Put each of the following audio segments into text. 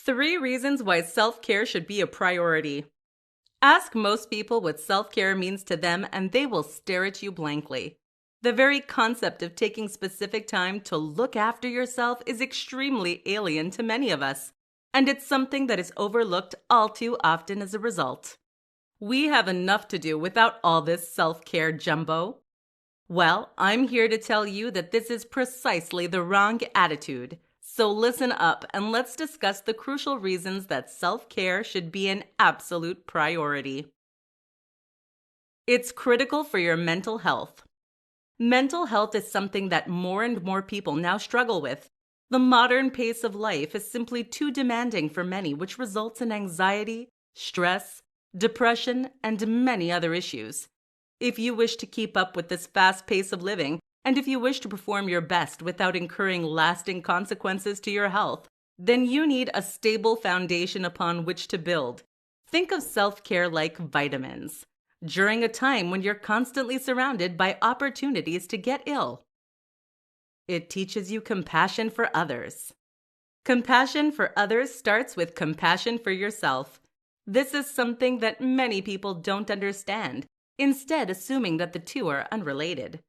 3 reasons why self-care should be a priority. Ask most people what self-care means to them and they will stare at you blankly. The very concept of taking specific time to look after yourself is extremely alien to many of us, and it's something that is overlooked all too often as a result. We have enough to do without all this self-care jumbo. Well, I'm here to tell you that this is precisely the wrong attitude. So listen up and let's discuss the crucial reasons that self-care should be an absolute priority. It's critical for your mental health. Mental health is something that more and more people now struggle with. The modern pace of life is simply too demanding for many, which results in anxiety, stress, depression, and many other issues. If you wish to keep up with this fast pace of living, and if you wish to perform your best without incurring lasting consequences to your health, then you need a stable foundation upon which to build. Think of self-care like vitamins, during a time when you're constantly surrounded by opportunities to get ill. It teaches you compassion for others. Compassion for others starts with compassion for yourself. This is something that many people don't understand, instead assuming that the two are unrelated.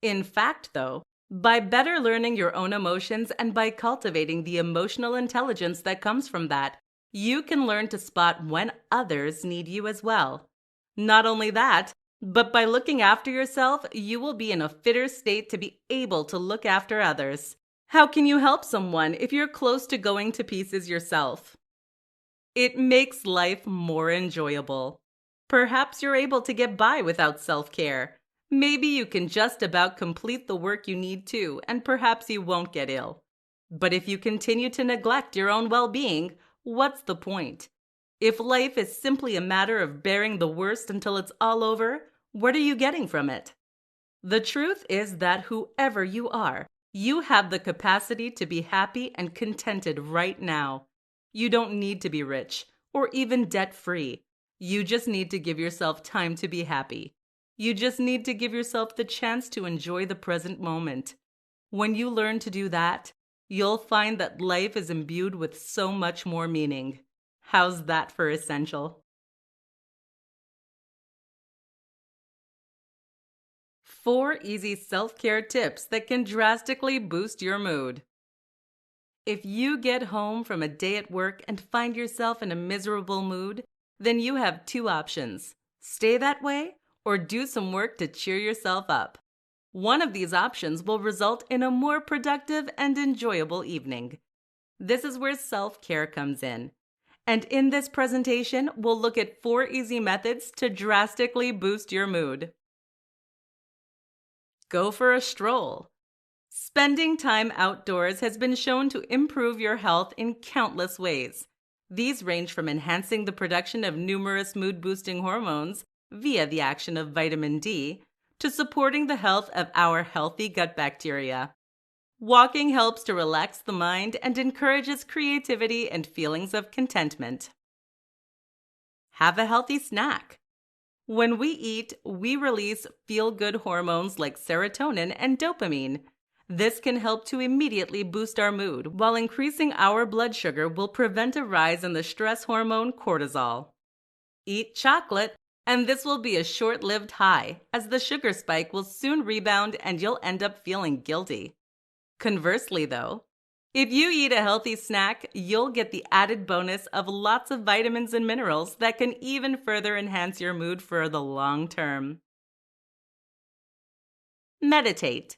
In fact, though, by better learning your own emotions and by cultivating the emotional intelligence that comes from that, you can learn to spot when others need you as well. Not only that, but by looking after yourself, you will be in a fitter state to be able to look after others. How can you help someone if you're close to going to pieces yourself? It makes life more enjoyable. Perhaps you're able to get by without self-care. Maybe you can just about complete the work you need to, and perhaps you won't get ill. But if you continue to neglect your own well-being, what's the point? If life is simply a matter of bearing the worst until it's all over, what are you getting from it? The truth is that whoever you are, you have the capacity to be happy and contented right now. You don't need to be rich or even debt-free. You just need to give yourself time to be happy. You just need to give yourself the chance to enjoy the present moment. When you learn to do that, you'll find that life is imbued with so much more meaning. How's that for essential? 4 easy self-care tips that can drastically boost your mood. If you get home from a day at work and find yourself in a miserable mood, then you have 2 options. Stay that way or do some work to cheer yourself up. One of these options will result in a more productive and enjoyable evening. This is where self-care comes in. And in this presentation, we'll look at 4 easy methods to drastically boost your mood. Go for a stroll. Spending time outdoors has been shown to improve your health in countless ways. These range from enhancing the production of numerous mood-boosting hormones via the action of vitamin D to supporting the health of our healthy gut bacteria. Walking helps to relax the mind and encourages creativity and feelings of contentment. Have a healthy snack. When we eat, we release feel-good hormones like serotonin and dopamine. This can help to immediately boost our mood, while increasing our blood sugar will prevent a rise in the stress hormone cortisol. Eat chocolate, and this will be a short-lived high, as the sugar spike will soon rebound and you'll end up feeling guilty. Conversely, though, if you eat a healthy snack, you'll get the added bonus of lots of vitamins and minerals that can even further enhance your mood for the long term. Meditate.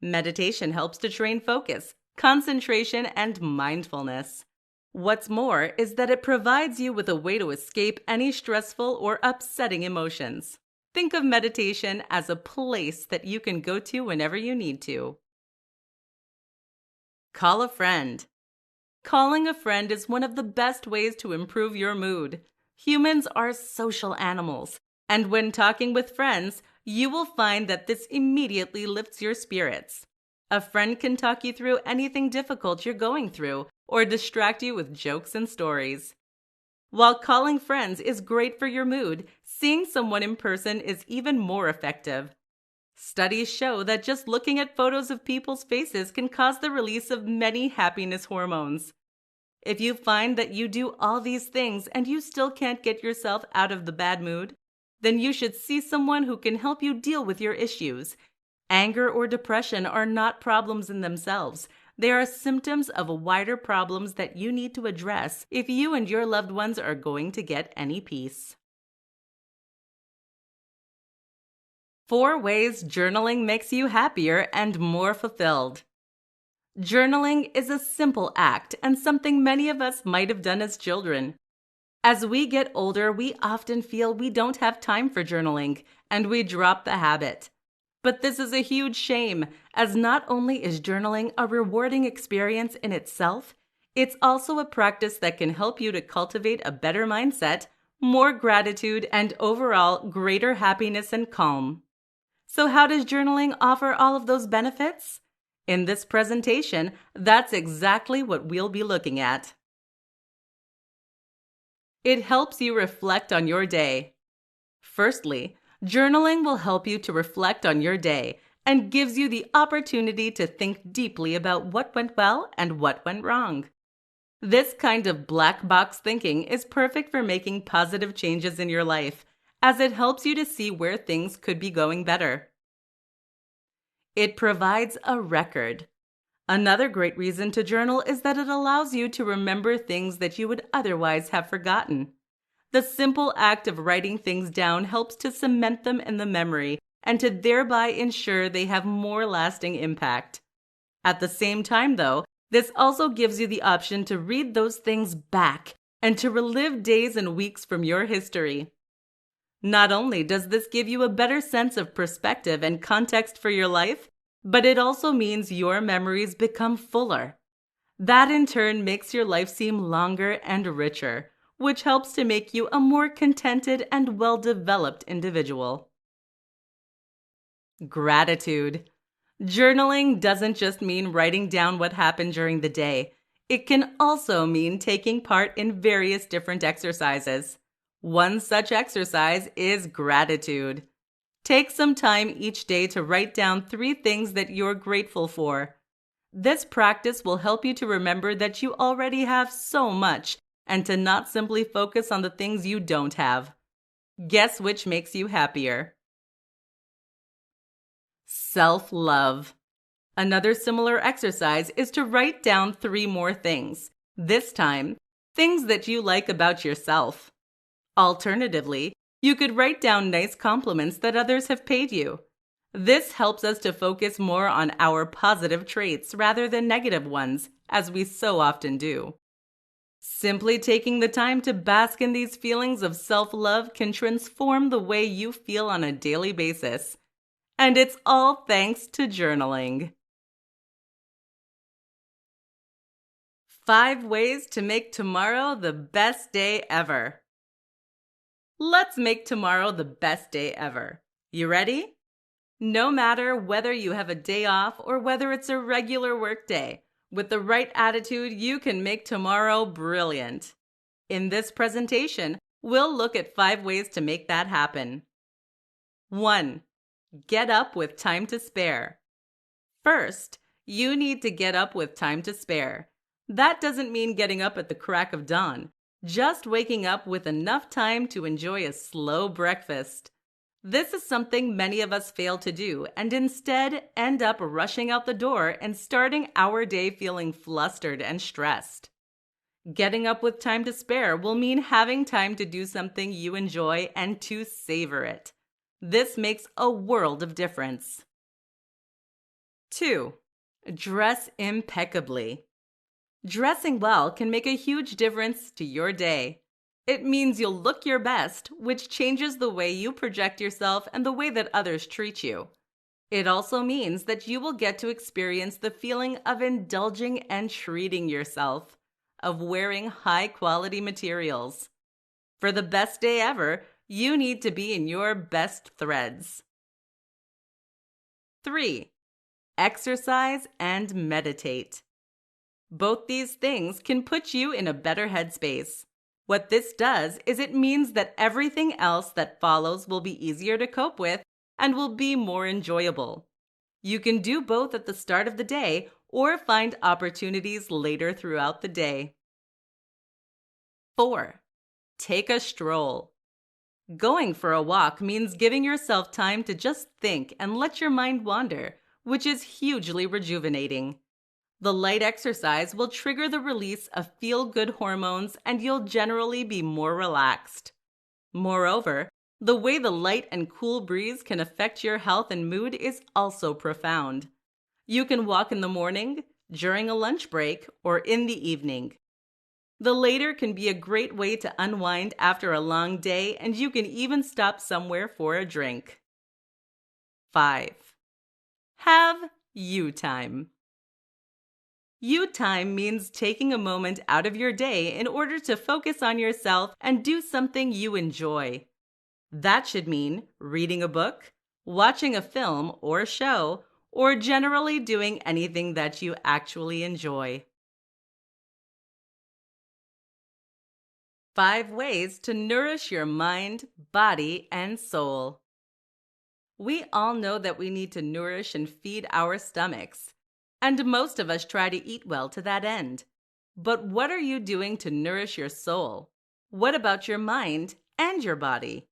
Meditation helps to train focus, concentration, and mindfulness. What's more is that it provides you with a way to escape any stressful or upsetting emotions. Think of meditation as a place that you can go to whenever you need to. Call a friend. Calling a friend is one of the best ways to improve your mood. Humans are social animals, and when talking with friends, you will find that this immediately lifts your spirits. A friend can talk you through anything difficult you're going through or distract you with jokes and stories. While calling friends is great for your mood, seeing someone in person is even more effective. Studies show that just looking at photos of people's faces can cause the release of many happiness hormones. If you find that you do all these things and you still can't get yourself out of the bad mood, then you should see someone who can help you deal with your issues. Anger or depression are not problems in themselves. They are symptoms of wider problems that you need to address if you and your loved ones are going to get any peace. 4 ways journaling makes you happier and more fulfilled. Journaling is a simple act and something many of us might have done as children. As we get older, we often feel we don't have time for journaling, and we drop the habit. But this is a huge shame, as not only is journaling a rewarding experience in itself, it's also a practice that can help you to cultivate a better mindset, more gratitude, and overall greater happiness and calm. So how does journaling offer all of those benefits? In this presentation, that's exactly what we'll be looking at. It helps you reflect on your day. Firstly, journaling will help you to reflect on your day and gives you the opportunity to think deeply about what went well and what went wrong. This kind of black box thinking is perfect for making positive changes in your life, as it helps you to see where things could be going better. It provides a record. Another great reason to journal is that it allows you to remember things that you would otherwise have forgotten. The simple act of writing things down helps to cement them in the memory and to thereby ensure they have more lasting impact. At the same time, though, this also gives you the option to read those things back and to relive days and weeks from your history. Not only does this give you a better sense of perspective and context for your life, but it also means your memories become fuller. That in turn makes your life seem longer and richer, which helps to make you a more contented and well-developed individual. Gratitude. Journaling doesn't just mean writing down what happened during the day. It can also mean taking part in various different exercises. One such exercise is gratitude. Take some time each day to write down 3 things that you're grateful for. This practice will help you to remember that you already have so much and to not simply focus on the things you don't have. Guess which makes you happier? Self-love. Another similar exercise is to write down 3 more things. This time, things that you like about yourself. Alternatively, you could write down nice compliments that others have paid you. This helps us to focus more on our positive traits rather than negative ones, as we so often do. Simply taking the time to bask in these feelings of self-love can transform the way you feel on a daily basis. And it's all thanks to journaling. 5 ways to make tomorrow the best day ever. Let's make tomorrow the best day ever. You ready? No matter whether you have a day off or whether it's a regular work day, with the right attitude, you can make tomorrow brilliant. In this presentation, we'll look at 5 ways to make that happen. 1. Get up with time to spare. First, you need to get up with time to spare. That doesn't mean getting up at the crack of dawn. Just waking up with enough time to enjoy a slow breakfast. This is something many of us fail to do and instead end up rushing out the door and starting our day feeling flustered and stressed. Getting up with time to spare will mean having time to do something you enjoy and to savor it. This makes a world of difference. 2. Dress impeccably. Dressing well can make a huge difference to your day. It means you'll look your best, which changes the way you project yourself and the way that others treat you. It also means that you will get to experience the feeling of indulging and treating yourself, of wearing high-quality materials. For the best day ever, you need to be in your best threads. 3. Exercise and meditate. Both these things can put you in a better headspace. What this does is it means that everything else that follows will be easier to cope with and will be more enjoyable. You can do both at the start of the day or find opportunities later throughout the day. 4. Take a stroll. Going for a walk means giving yourself time to just think and let your mind wander, which is hugely rejuvenating. The light exercise will trigger the release of feel-good hormones and you'll generally be more relaxed. Moreover, the way the light and cool breeze can affect your health and mood is also profound. You can walk in the morning, during a lunch break, or in the evening. The later can be a great way to unwind after a long day, and you can even stop somewhere for a drink. 5. Have you time. You time means taking a moment out of your day in order to focus on yourself and do something you enjoy. That should mean reading a book, watching a film or show, or generally doing anything that you actually enjoy. 5 ways to nourish your mind, body, and soul. We all know that we need to nourish and feed our stomachs, and most of us try to eat well to that end. But what are you doing to nourish your soul? What about your mind and your body?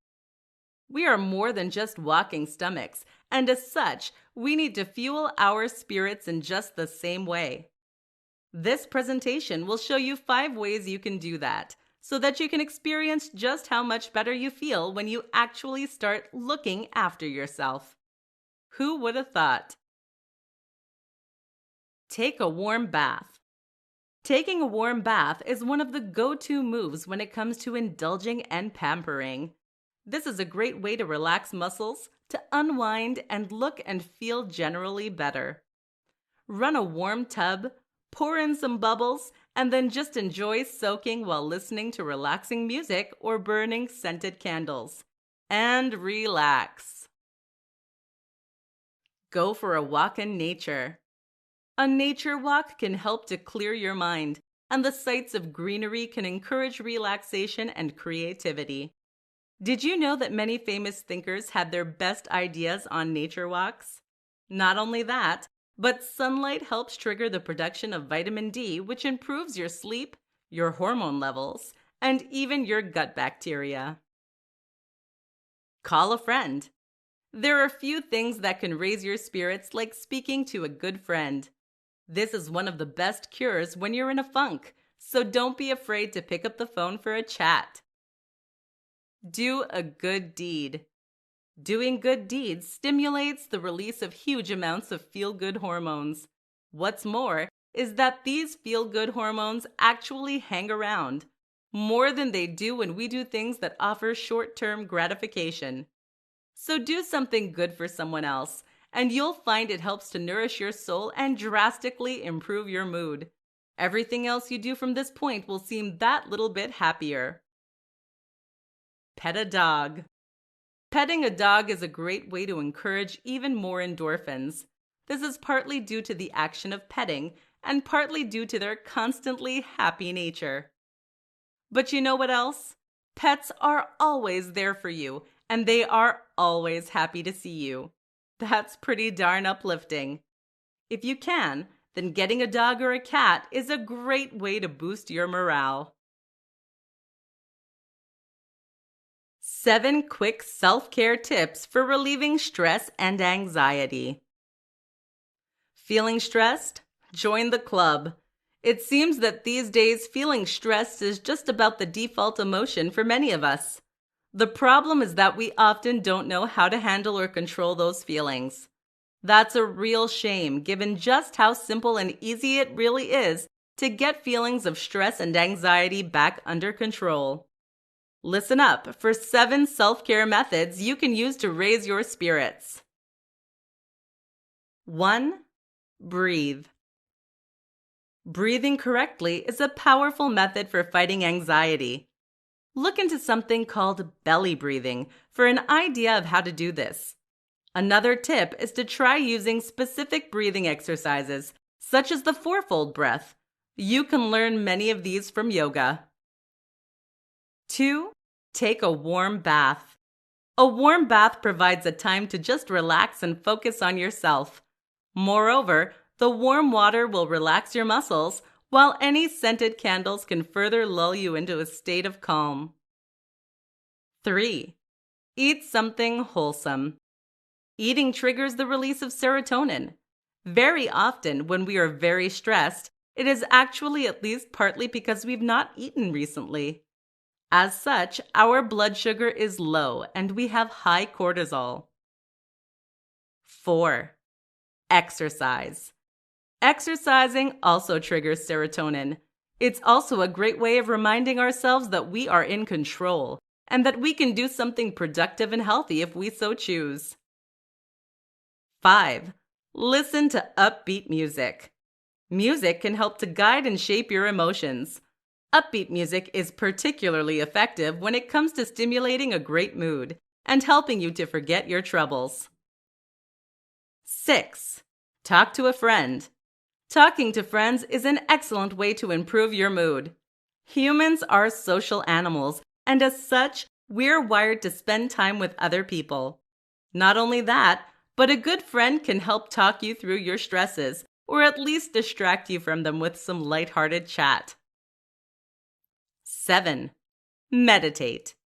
We are more than just walking stomachs, and as such, we need to fuel our spirits in just the same way. This presentation will show you 5 ways you can do that, so that you can experience just how much better you feel when you actually start looking after yourself. Who would have thought? Take a warm bath. Taking a warm bath is one of the go-to moves when it comes to indulging and pampering. This is a great way to relax muscles, to unwind, and look and feel generally better. Run a warm tub, pour in some bubbles, and then just enjoy soaking while listening to relaxing music or burning scented candles. And relax. Go for a walk in nature. A nature walk can help to clear your mind, and the sights of greenery can encourage relaxation and creativity. Did you know that many famous thinkers had their best ideas on nature walks? Not only that, but sunlight helps trigger the production of vitamin D, which improves your sleep, your hormone levels, and even your gut bacteria. Call a friend. There are few things that can raise your spirits like speaking to a good friend. This is one of the best cures when you're in a funk, so don't be afraid to pick up the phone for a chat. Do a good deed. Doing good deeds stimulates the release of huge amounts of feel-good hormones. What's more is that these feel-good hormones actually hang around, more than they do when we do things that offer short-term gratification. So do something good for someone else, and you'll find it helps to nourish your soul and drastically improve your mood. Everything else you do from this point will seem that little bit happier. Pet a dog. Petting a dog is a great way to encourage even more endorphins. This is partly due to the action of petting and partly due to their constantly happy nature. But you know what else? Pets are always there for you, and they are always happy to see you. That's pretty darn uplifting. If you can, then getting a dog or a cat is a great way to boost your morale. 7 quick self-care tips for relieving stress and anxiety. Feeling stressed? Join the club. It seems that these days feeling stressed is just about the default emotion for many of us. The problem is that we often don't know how to handle or control those feelings. That's a real shame, given just how simple and easy it really is to get feelings of stress and anxiety back under control. Listen up for 7 self-care methods you can use to raise your spirits. 1. Breathe. Breathing correctly is a powerful method for fighting anxiety. Look into something called belly breathing for an idea of how to do this. Another tip is to try using specific breathing exercises, such as the fourfold breath. You can learn many of these from yoga. 2. Take a warm bath. A warm bath provides a time to just relax and focus on yourself. Moreover, the warm water will relax your muscles, while any scented candles can further lull you into a state of calm. 3. Eat something wholesome. Eating triggers the release of serotonin. Very often, when we are very stressed, it is actually at least partly because we've not eaten recently. As such, our blood sugar is low and we have high cortisol. 4. Exercise. Exercising also triggers serotonin. It's also a great way of reminding ourselves that we are in control and that we can do something productive and healthy if we so choose. 5. Listen to upbeat music. Music can help to guide and shape your emotions. Upbeat music is particularly effective when it comes to stimulating a great mood and helping you to forget your troubles. 6. Talk to a friend. Talking to friends is an excellent way to improve your mood. Humans are social animals, and as such, we're wired to spend time with other people. Not only that, but a good friend can help talk you through your stresses, or at least distract you from them with some lighthearted chat. 7. Meditate.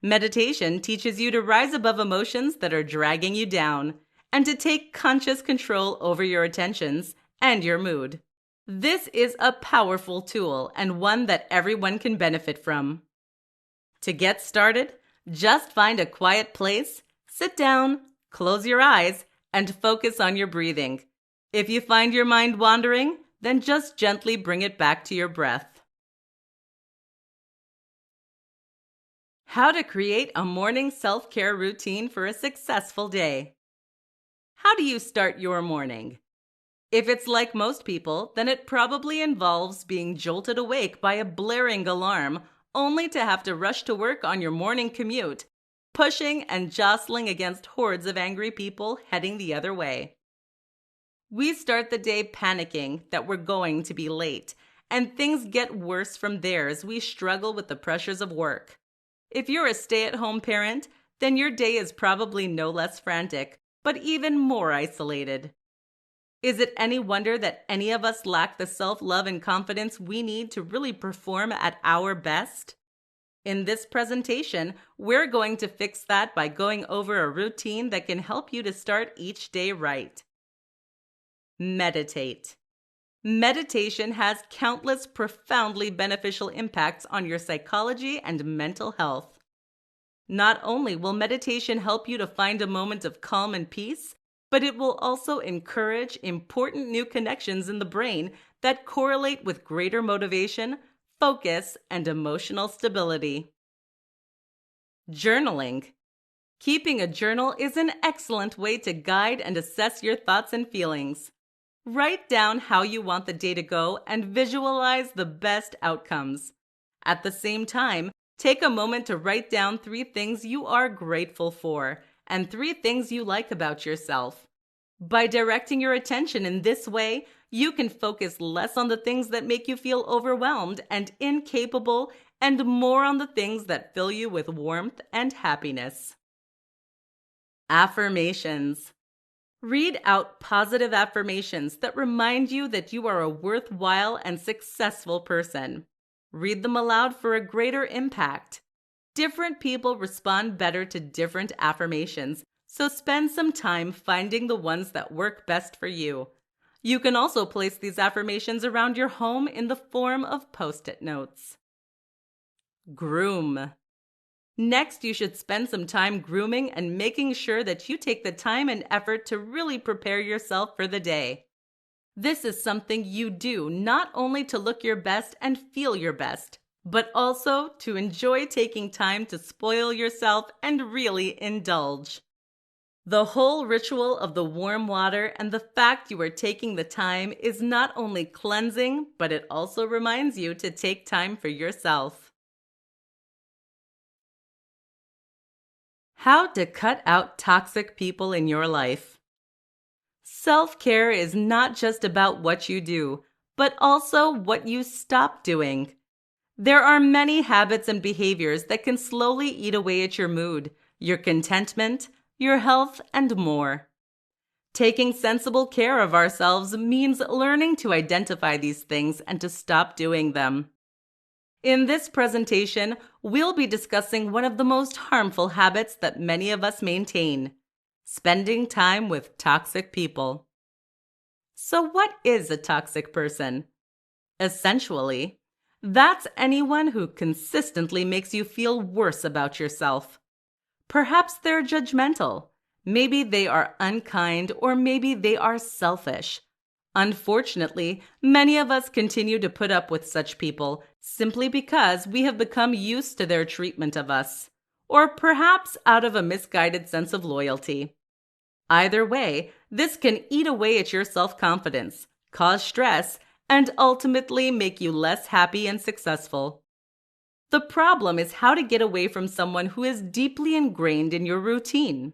Meditation teaches you to rise above emotions that are dragging you down and to take conscious control over your attentions and your mood. This is a powerful tool and one that everyone can benefit from. To get started, just find a quiet place, sit down, close your eyes, and focus on your breathing. If you find your mind wandering, then just gently bring it back to your breath. How to create a morning self-care routine for a successful day. How do you start your morning? If it's like most people, then it probably involves being jolted awake by a blaring alarm, only to have to rush to work on your morning commute, pushing and jostling against hordes of angry people heading the other way. We start the day panicking that we're going to be late, and things get worse from there as we struggle with the pressures of work. If you're a stay-at-home parent, then your day is probably no less frantic, but even more isolated. Is it any wonder that any of us lack the self-love and confidence we need to really perform at our best? In this presentation, we're going to fix that by going over a routine that can help you to start each day right. Meditate. Meditation has countless profoundly beneficial impacts on your psychology and mental health. Not only will meditation help you to find a moment of calm and peace, but it will also encourage important new connections in the brain that correlate with greater motivation, focus, and emotional stability. Journaling. Keeping a journal is an excellent way to guide and assess your thoughts and feelings. Write down how you want the day to go and visualize the best outcomes. At the same time, take a moment to write down 3 things you are grateful for and 3 things you like about yourself. By directing your attention in this way, you can focus less on the things that make you feel overwhelmed and incapable and more on the things that fill you with warmth and happiness. Affirmations. Read out positive affirmations that remind you that you are a worthwhile and successful person. Read them aloud for a greater impact. Different people respond better to different affirmations, so spend some time finding the ones that work best for you. You can also place these affirmations around your home in the form of Post-it notes. Groom. Next, you should spend some time grooming and making sure that you take the time and effort to really prepare yourself for the day. This is something you do not only to look your best and feel your best, but also to enjoy taking time to spoil yourself and really indulge. The whole ritual of the warm water and the fact you are taking the time is not only cleansing, but it also reminds you to take time for yourself. How to cut out toxic people in your life. Self-care is not just about what you do, but also what you stop doing. There are many habits and behaviors that can slowly eat away at your mood, your contentment, your health, and more. Taking sensible care of ourselves means learning to identify these things and to stop doing them. In this presentation, we'll be discussing one of the most harmful habits that many of us maintain: spending time with toxic people. So, what is a toxic person? Essentially, that's anyone who consistently makes you feel worse about yourself. Perhaps they're judgmental. Maybe they are unkind, or maybe they are selfish. Unfortunately, many of us continue to put up with such people simply because we have become used to their treatment of us, or perhaps out of a misguided sense of loyalty. Either way, this can eat away at your self-confidence, cause stress, and ultimately make you less happy and successful. The problem is how to get away from someone who is deeply ingrained in your routine.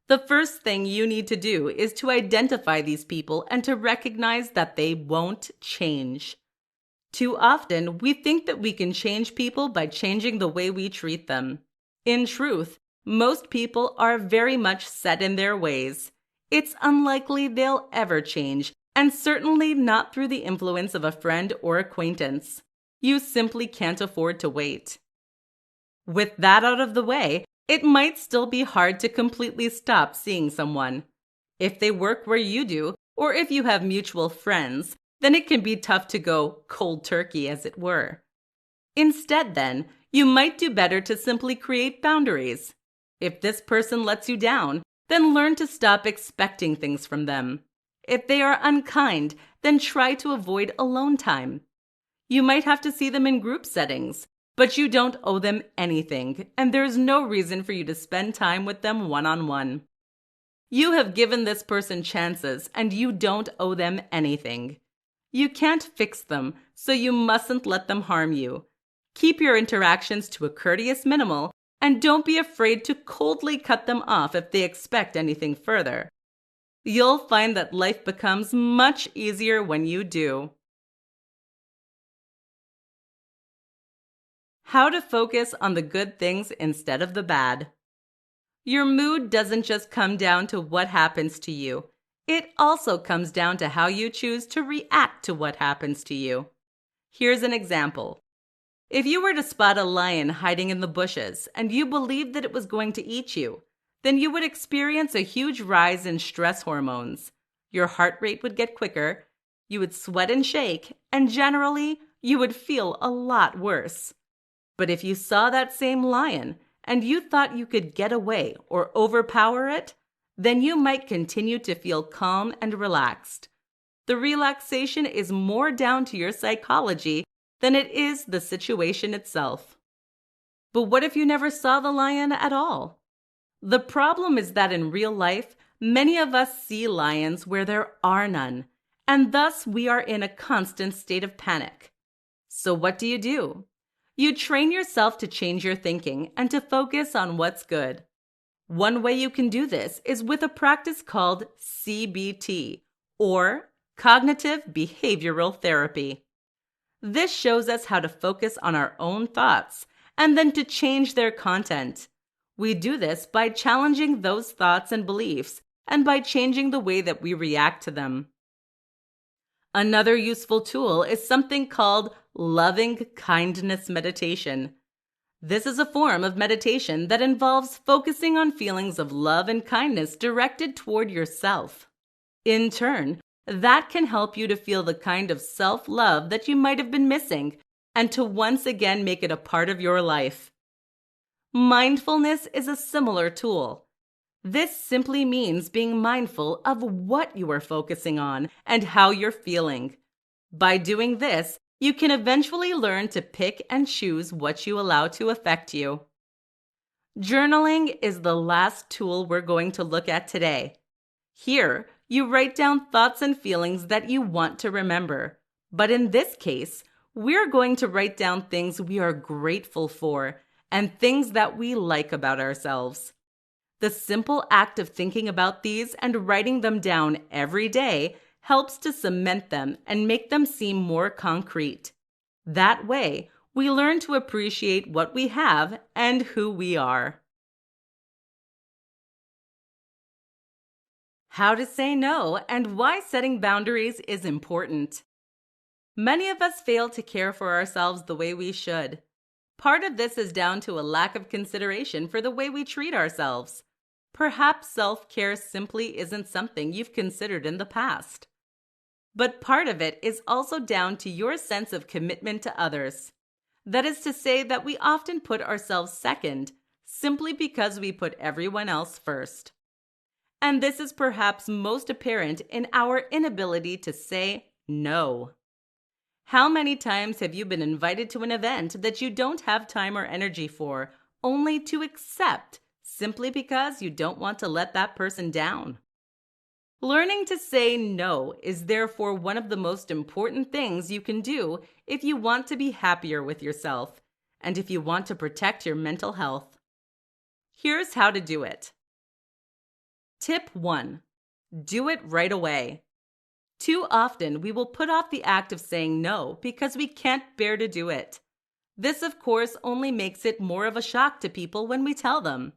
The first thing you need to do is to identify these people and to recognize that they won't change. Too often, we think that we can change people by changing the way we treat them. In truth, most people are very much set in their ways. It's unlikely they'll ever change, and certainly not through the influence of a friend or acquaintance. You simply can't afford to wait. With that out of the way, it might still be hard to completely stop seeing someone. If they work where you do, or if you have mutual friends, then it can be tough to go cold turkey, as it were. Instead, then, you might do better to simply create boundaries. If this person lets you down, then learn to stop expecting things from them. If they are unkind, then try to avoid alone time. You might have to see them in group settings, but you don't owe them anything, and there's no reason for you to spend time with them one-on-one. You have given this person chances, and you don't owe them anything. You can't fix them, so you mustn't let them harm you. Keep your interactions to a courteous minimal, and don't be afraid to coldly cut them off if they expect anything further. You'll find that life becomes much easier when you do. How to focus on the good things instead of the bad. Your mood doesn't just come down to what happens to you. It also comes down to how you choose to react to what happens to you. Here's an example. If you were to spot a lion hiding in the bushes and you believed that it was going to eat you, then you would experience a huge rise in stress hormones. Your heart rate would get quicker, you would sweat and shake, and generally, you would feel a lot worse. But if you saw that same lion and you thought you could get away or overpower it, then you might continue to feel calm and relaxed. The relaxation is more down to your psychology than it is the situation itself. But what if you never saw the lion at all? The problem is that in real life, many of us see lions where there are none, and thus we are in a constant state of panic. So what do? You train yourself to change your thinking and to focus on what's good. One way you can do this is with a practice called CBT, or Cognitive Behavioral Therapy. This shows us how to focus on our own thoughts and then to change their content. We do this by challenging those thoughts and beliefs and by changing the way that we react to them. Another useful tool is something called loving kindness meditation. This is a form of meditation that involves focusing on feelings of love and kindness directed toward yourself. In turn, that can help you to feel the kind of self-love that you might have been missing and to once again make it a part of your life. Mindfulness is a similar tool. This simply means being mindful of what you are focusing on and how you're feeling. By doing this, you can eventually learn to pick and choose what you allow to affect you. Journaling is the last tool we're going to look at today. Here, you write down thoughts and feelings that you want to remember. But in this case, we're going to write down things we are grateful for and things that we like about ourselves. The simple act of thinking about these and writing them down every day helps to cement them and make them seem more concrete. That way, we learn to appreciate what we have and who we are. How to say no and why setting boundaries is important. Many of us fail to care for ourselves the way we should. Part of this is down to a lack of consideration for the way we treat ourselves. Perhaps self-care simply isn't something you've considered in the past. But part of it is also down to your sense of commitment to others. That is to say that we often put ourselves second simply because we put everyone else first. And this is perhaps most apparent in our inability to say no. How many times have you been invited to an event that you don't have time or energy for, only to accept simply because you don't want to let that person down? Learning to say no is therefore one of the most important things you can do if you want to be happier with yourself and if you want to protect your mental health. Here's how to do it. Tip 1. Do it right away. Too often, we will put off the act of saying no because we can't bear to do it. This, of course, only makes it more of a shock to people when we tell them.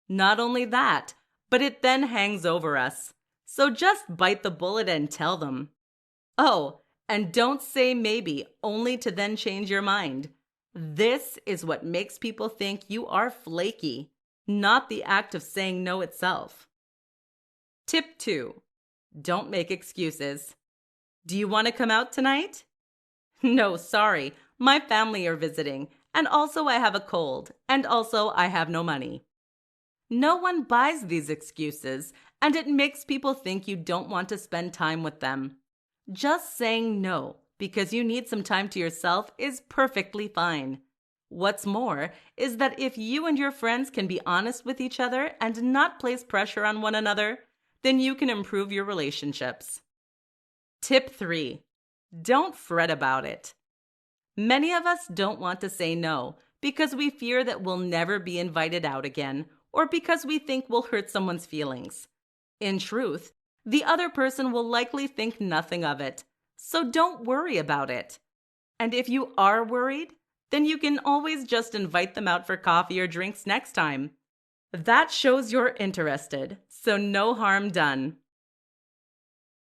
Not only that, but it then hangs over us. So just bite the bullet and tell them. Oh, and don't say maybe only to then change your mind. This is what makes people think you are flaky, not the act of saying no itself. Tip 2. Don't make excuses. Do you want to come out tonight? No, sorry. My family are visiting, and also I have a cold, and also I have no money. No one buys these excuses, and it makes people think you don't want to spend time with them. Just saying no because you need some time to yourself is perfectly fine. What's more is that if you and your friends can be honest with each other and not place pressure on one another, then you can improve your relationships. Tip 3. Don't fret about it. Many of us don't want to say no because we fear that we'll never be invited out again or because we think we'll hurt someone's feelings. In truth, the other person will likely think nothing of it, so don't worry about it. And if you are worried, then you can always just invite them out for coffee or drinks next time. That shows you're interested, so no harm done.